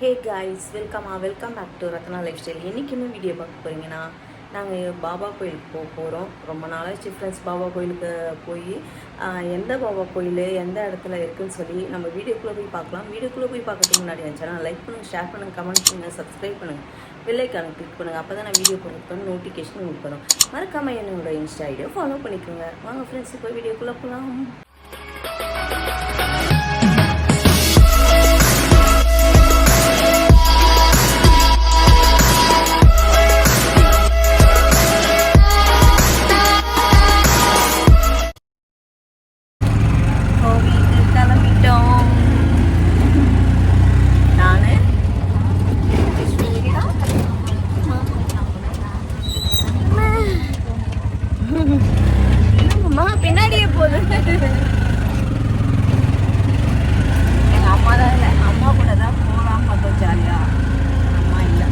Hey guys, welcome back to Ratna lifestyle. இன்றைக்கி என்ன video பார்க்க போகிறீங்கன்னா, நாங்கள் பாபா கோயிலுக்கு போக போகிறோம். ரொம்ப நாளாச்சு ஃப்ரெண்ட்ஸ் பாபா கோயிலுக்கு போய் எந்த பாபா கோயில் எந்த இடத்துல இருக்குதுன்னு சொல்லி நம்ம வீடியோக்குள்ளே போய் பார்க்கலாம். வீடியோக்குள்ளே போய் பார்க்கறதுக்கு முன்னாடி இருந்துச்சுன்னா லைக் பண்ணுங்கள், ஷேர் பண்ணுங்கள், கமெண்ட் பண்ணுங்கள், சப்ஸ்கிரைப் பண்ணுங்கள், பெல் ஐக்கானை கிளிக் பண்ணுங்கள். அப்போ தான் நான் வீடியோ போடுறதுக்கு நோட்டிஃபிகேஷன் உங்களுக்கு வரும். மறக்காமல் என்னோட இன்ஸ்டா ஐடியோ ஃபாலோ பண்ணிக்கோங்க. வாங்க ஃப்ரெண்ட்ஸ், இப்போ வீடியோக்குள்ளே போகலாம். பின்னாடியே போகுது. எங்கள் அம்மா தான் இல்லை, அம்மா கூட தான் போகலாம் பார்த்தோம் ஜாலியாக. அம்மா இல்லை.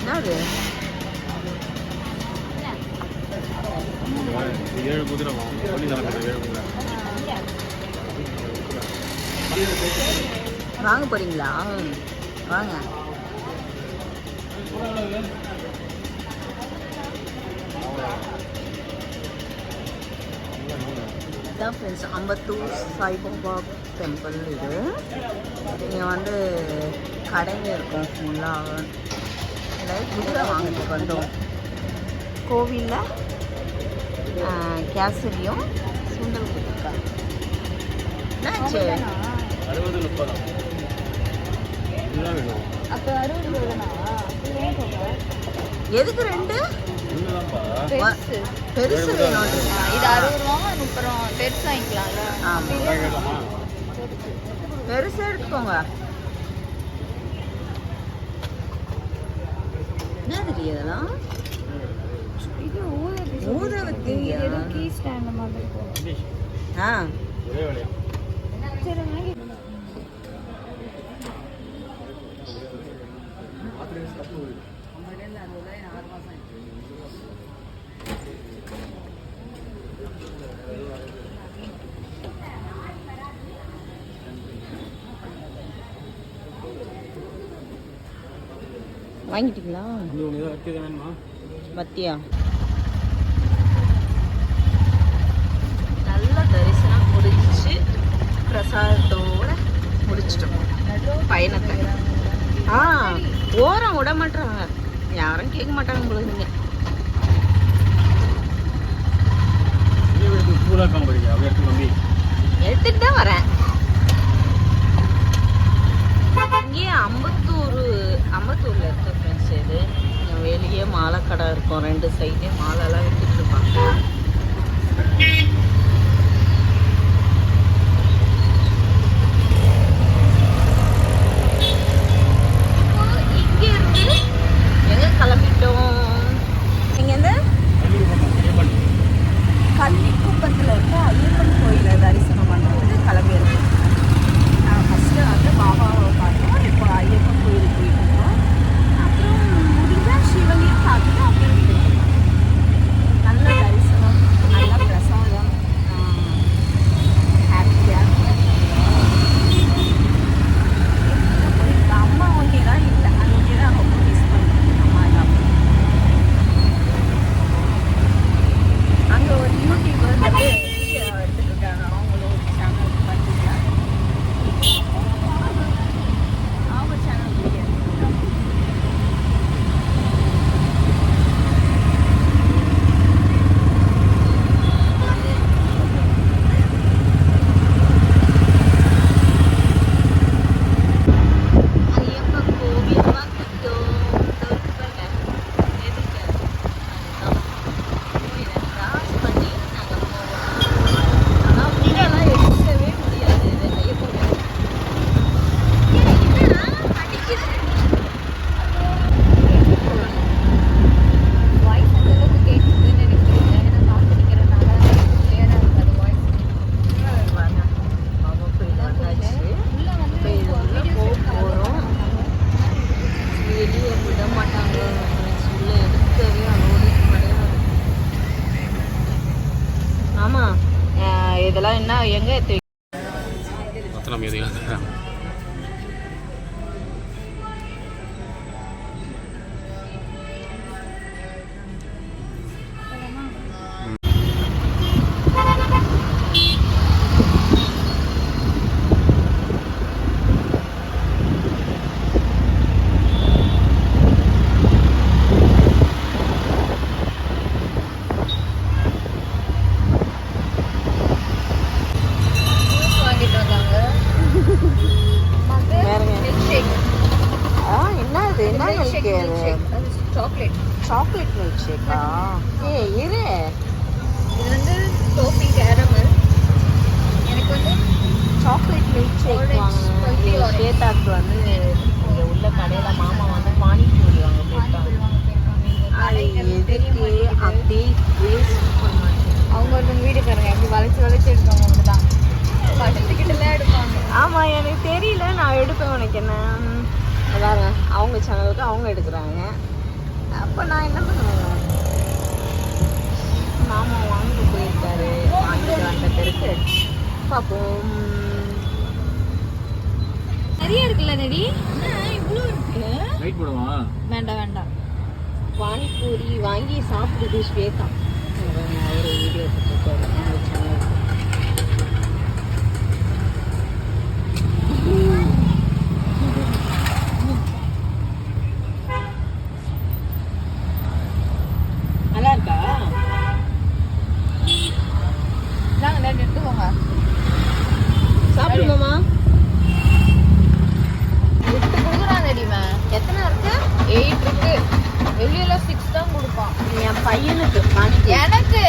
என்னது 7 குதிரை வாங்க போறீங்களா? வாங்க. இதான் ஃப்ரெண்ட்ஸ் அம்பத்தூர் சாய்பாபா டெம்பிள். இது இங்கே வந்து கடைங்க இருக்கும் ஃபுல்லாக. குதிரை வாங்கிறதுக்கு வந்தோம். கோவிலில் கேசரியும் சுண்டல் கொடுத்துருக்காங்க. என்னாச்சு? 60 30 அப்போ 60 ரூபாய்னா எதுக்கு 2? பெருசு வேணும். இது 60 ரூபா, 30 ரூபா. பெருசு வாங்கிக்கலாம்ல. ஆமாம். பெருசா எடுத்துக்கோங்க. என்ன தெரியாதெல்லாம் இது ஊதவத்தியா? ஏதோ கீ ஸ்டாண்ட் மாதிரி இருக்கும். ஆ ஒரே வேலையா சரி வாங்கி வாங்கிட்டீங்களா? இது ஒன்று தான் வைக்க வேணுமா? மத்தியா நல்ல தரிசனம் முடிஞ்சிச்சு. பிரசாதத்தோட முடிச்சிட்டோம் பயணத்தை. ஓரம் விட மாட்டாங்க, யாரும் கேட்க மாட்டாங்க உங்களுக்கு. நீங்க இதே வீட்டுக்கு பூலாக்காம போறீங்க அப்படியே எடுத்து நம்பி எடுத்துட்டு தான் வரேன். இங்கேயே அம்பத்தூர்ல இருக்க ஃப்ரெண்ட்ஸ். இது இங்க வெளியே மாலை கடை இருக்கும், 2 சைடே மாலைலாம் வித்துட்டு இருப்பாங்க. இங்க இருந்து எங்க கிளம்பிட்டோம்? நீங்க வந்து கள்ளிக்குப்பத்தில் இருக்க ஐயப்பன் கோயிலை தரிசனம் பண்ணுறதுக்கு கிளம்பியிருக்கோம். ஃபஸ்ட்டு வந்து பாபாவை பார்த்தோம், இப்போ ஐயப்பன் கோயிலுக்கு போயிட்டுருக்கோம். அப்புறம் முடிஞ்சால் சிவனையும் பார்த்துட்டு அப்படியே போயிட்டுருக்கோம். நல்ல தரிசனம், நல்ல பிரசாதம், ஹாப்பியாக. அம்மா ஒன்றே தான் இல்லை, அது ஒன்றே தான் ரொம்ப மிஸ் பண்ணுறேன். அம்மா தான் அங்கே ஒரு யூடியூபர் வந்து வீடியோ எடுத்துட்டு இருக்காங்க. அவங்களும் சேனல் பண்ணிருக்காங்க. அவங்க சேனல் வீடியோ எடுத்துருக்காங்க. ஐயப்பன் கோவில் வந்துட்டோம். எதுக்கு கோயிலை கிராஸ் பண்ணி நாங்கள் போவோம். ஆனால் வீடெல்லாம் எடுக்கவே முடியாது. இது ஐயப்பன் கோயில். என்னடா அடிக்குது? வாய்ஸ் அந்த அளவுக்கு கேட்குதுன்னு எனக்கு தெரியல. ஏன்னா காசு நிற்கிறனால கிளியராக இருக்காது வாய்ஸ். பாருங்க, பாபா கோயில் வந்தாச்சு. உள்ள வந்து இப்போ இது உள்ள போக போகிறோம். வெளியே விட மாட்டாங்க ஃப்ரெண்ட்ஸ், உள்ள எடுக்கவே அலோடு கிடையாது. ஆமாம், இதெல்லாம் என்ன எங்கே எடுத்து அத்தனை மீதியாக தராங்க. ஜூஸ் வாங்கிட்டு வந்தாங்க. அம்மாக்கு வேறங்க? Milkshake. என்ன இது? என்ன milkshake, milk milkshake. அது சாக்லேட். Chocolate milk Sheikha? இரு. இது வந்து டோஃபி கேரமல். எனக்கு வந்து சாக்லேட் மில்க் ஷேக் Orange, வாங்கினேன். spicy orange. ஸ்வேதாக்கு வந்து இங்கே உள்ள கடையில் மாமா வந்து பானிபூரி வாங்க போயிட்டாங்க. அது எதுக்கு அப்படியே வேஸ்ட் பண்ண மாட்டேன். அவங்க ஒருத்தவங்க வீட்டுக்காரங்க எப்படி வளைச்சு வளைச்சு எடுப்பாங்க. அப்படிதான் படத்துக்கிட்டலாம் எடுப்பாங்க. ஆமாம், எனக்கு தெரியல, நான் எடுப்பேன். உனக்கு என்ன பாருங்க, அவங்க சேனலுக்கு அவங்க எடுக்கிறாங்க. அப்போ நான் என்ன பண்ணுவேன்? மாமா வாங்க போயிருக்காரு, வாங்கிட்டு வந்த பிறகு பார்ப்போம். நிறைய இருக்குல்ல நெடி? இவ்வளோ இருக்கு. வெயிட் போடுவா? வேண்டாம் வேண்டாம். பானிபூரி வாங்கி சாப்பிடுது ஸ்வேதா. ஒரு வீடியோ போட்டுருக்காரு அவங்க சேனலுக்கு. நல்லா இருக்கா? நாங்கள் ரெண்டு எடுத்துக்கோங்க. சாப்பிடுவோமா? கிஃப்ட் கொடுக்குறான் நெடிமா. எத்தனை இருக்கு? 8 இருக்கு. வெளியில 6 தான் கொடுப்பான். என் பையனுக்கு பானிபூரி. எனக்கு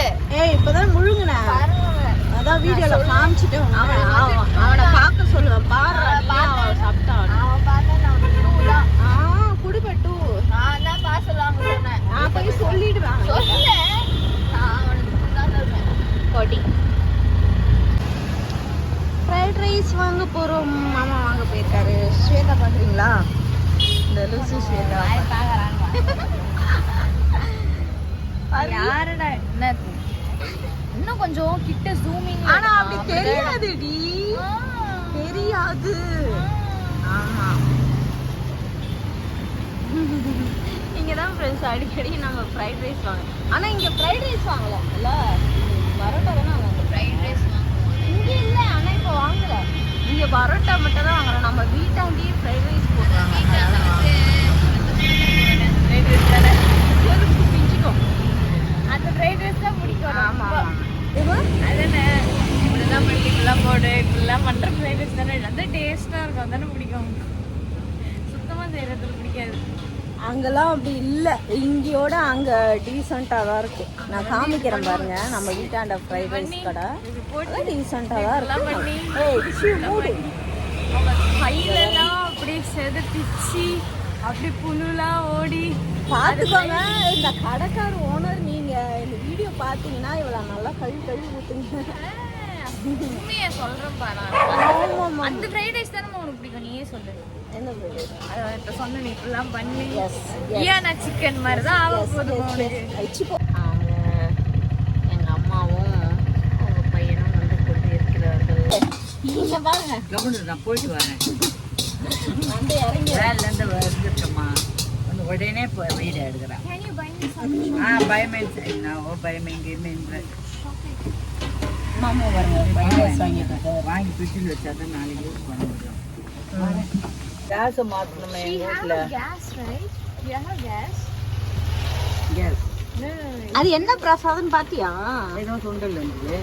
இப்பதான் முழுங்குனேன். பாருங்க. அதான் வீடியோல காமிச்சிட்டு அவனை அவனை பார்க்க சொல்லுவேன். பாரு பாத்தீங்களா இந்த லூசு ஸ்வேதா யாருடா என்ன இன்னும் கொஞ்சம் கிட்ட ஜூமிங் ஆனா அப்படி தெரியாதுடி தெரியாது ஆமா இங்க தான் ஃப்ரெண்ட்ஸ் அடிக்கடி நாங்க ஃப்ரைட் ரைஸ் வாங்க ஆனா இங்க ஃப்ரைட் ரைஸ் வாங்கல பரோட்டா தானே வாங்க ஃப்ரைட் ரைஸ் இங்க இல்ல ஆனா இப்போ வாங்கல இங்க பரோட்டா மட்டும் தான் வாங்குறோம் நம்ம வீட்டாண்டியே ஃப்ரைட் ரைஸ் போடுறாங்க பிஞ்சிக்கும் அந்த ஃப்ரைட் ரைஸ் தான் பிடிக்கும் ஆமா அதானே இப்படிலாம் பண்ணி இப்படிலாம் போடு இப்படிலாம் பண்ணுற ஃப்ரைட் ரைஸ் தானே அந்த டேஸ்ட்டாக இருக்கும் அதானே பிடிக்கும் சுத்தமாக செய்கிறதுல பிடிக்காது அங்கெல்லாம் அப்படி இல்லை இங்கேயோட அங்கே டீசெண்டாக தான் இருக்கு நான் காமிக்கிறேன் பாருங்க நம்ம வீட்டாண்ட ஃப்ரைட் ரைஸ் கடை டீசெண்டாக தான் இருக்கு ஏய் டிஷ்யூ மூடு கையிலலாம் அப்படியே செதுப்பிச்சு அப்படி புழுலாம் ஓடி பார்த்துக்கோங்க இந்த கடைக்கார ஓனர் நீங்கள் இந்த வீடியோ பார்த்தீங்கன்னா இவ்வளோ நல்லா கழுவி ஊற்றுங்க உண்மையை சொல்கிறேன் பாரு ஆமாம் அந்த ஃப்ரைட் ரைஸ் தானே உனக்கு பிடிக்கும் நீயே சொல்லு என்ன ஃப்ரைட் ரைஸ் அதை இப்போ சொன்ன நீ இப்படிலாம் பண்ணி எஸ் ஈயானா சிக்கன் மாதிரி தான் ஆக போகுது உனக்கு அவங்க எங்கள் அம்மாவும் அவங்க பையனும் வந்து கொண்டு இருக்கிறார்கள் இங்கே பாருங்க நான் போயிட்டு வரேன் வந்து இறங்கி வேலையிலேருந்து வந்துருக்கம்மா வந்து உடனே வீடு எடுக்கிறேன் Can you buy me some? பயமேன் நான் பயமேங்க மாமா பாருங்க ஃப்ரைட் ரைஸ் வாங்கிட்டு வாங்கி பிடிச்சில் வச்சா தான் நாளைக்கு யூஸ் பண்ண முடியும் கேஸை மாற்றணுமே We எங்கள் have வீட்டில் a gas, right? We have gas. Gas No. அது என்ன பிரசாதம் பாத்தியா ஏதோ சுண்டல் இருந்தது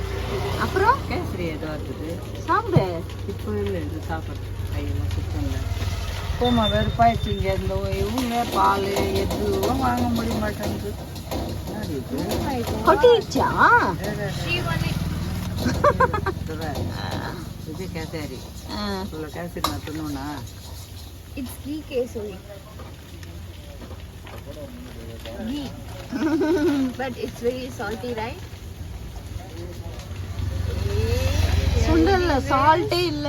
அப்புறம் கேசரி ஏதோ இருக்குது சாப்பிடு இப்போ இல்லை இது சாப்பிட்றது கையெல்லாம் சுத்தம் இல்லை போமா வெறுப்பாயிடுச்சு இங்கே இருந்த இவங்க பால் எதுவும் வாங்க முடிய மாட்டேங்குது என்னது இது? கொட்டிடுச்சா She only. இதுதான். இது கேசரி இவ்வளோ கேசரி நான் சொன்னோன்னா It's ghee kesari. Ghee. But it's very salty, right? சுண்டல்ல சால்ட்டே இல்ல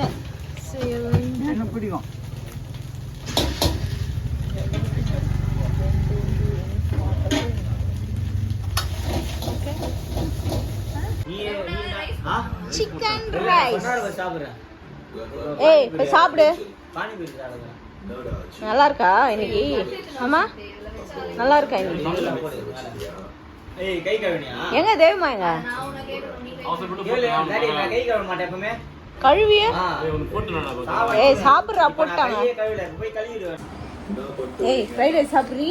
So you're going to. எனக்கு பிடிக்கும் சிக்கன் ரைஸ் ஏய் போய் சாப்பிடு நல்லா இருக்கா இன்னைக்கு ஆமா நல்லா இருக்கா இன்னைக்கு எங்க தேவமா எங்க கழுவிய ஏய் சாப்பிடுறா போட்டாங்க ஏய் ஃப்ரைட் ரைஸ் சாப்பிடுறீ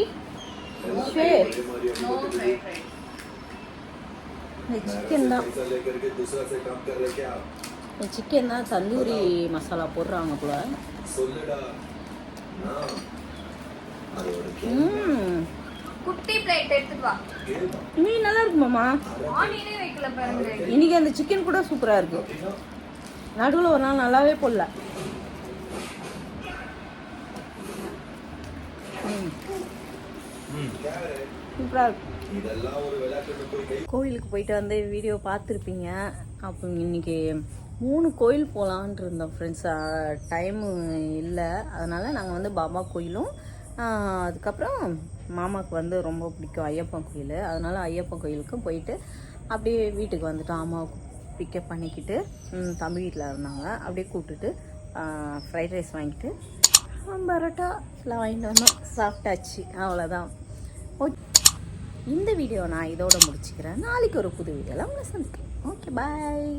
சிக்கன் தான் சிக்கன் தான் தந்தூரி மசாலா போடுறாங்க போல குட்டி பிளேட் எடுத்துட்டு வா. மீன் நல்லா இருக்கு மாமா ஆனியனே வைக்கல பாருங்க. இன்னைக்கு அந்த சிக்கன் கூட சூப்பரா இருக்கு நடுவில் ஒரு நாள் நல்லாவே போடல சூப்பராக இருக்கு கோயிலுக்கு போயிட்டு வந்து வீடியோ பார்த்துருப்பீங்க அப்போ இன்னைக்கு 3 கோயில் போகலான்ட்டு இருந்தோம் ஃப்ரெண்ட்ஸ் டைமு இல்லை அதனால் நாங்கள் வந்து பாபா கோயிலும் அதுக்கப்புறம் மாமாவுக்கு வந்து ரொம்ப பிடிக்கும் ஐயப்பன் கோயில் அதனால் ஐயப்பன் கோயிலுக்கும் போயிட்டு அப்படியே வீட்டுக்கு வந்துட்டோம் அம்மாவுக்கு பிக்கப் பண்ணிக்கிட்டு தம்பி வீட்டில் இருந்தாங்க அப்படியே கூப்பிட்டுட்டு ஃப்ரைட் ரைஸ் வாங்கிட்டு பரோட்டா எல்லாம் வாங்கிட்டு வந்தோம் சாப்பிட்டாச்சு அவ்வளோதான் ஓகே இந்த வீடியோ நான் இதோட முடிச்சுக்கிறேன் நாளைக்கு ஒரு புது வீடியோவில் உங்களை சந்திக்கிறேன் ஓகே பாய்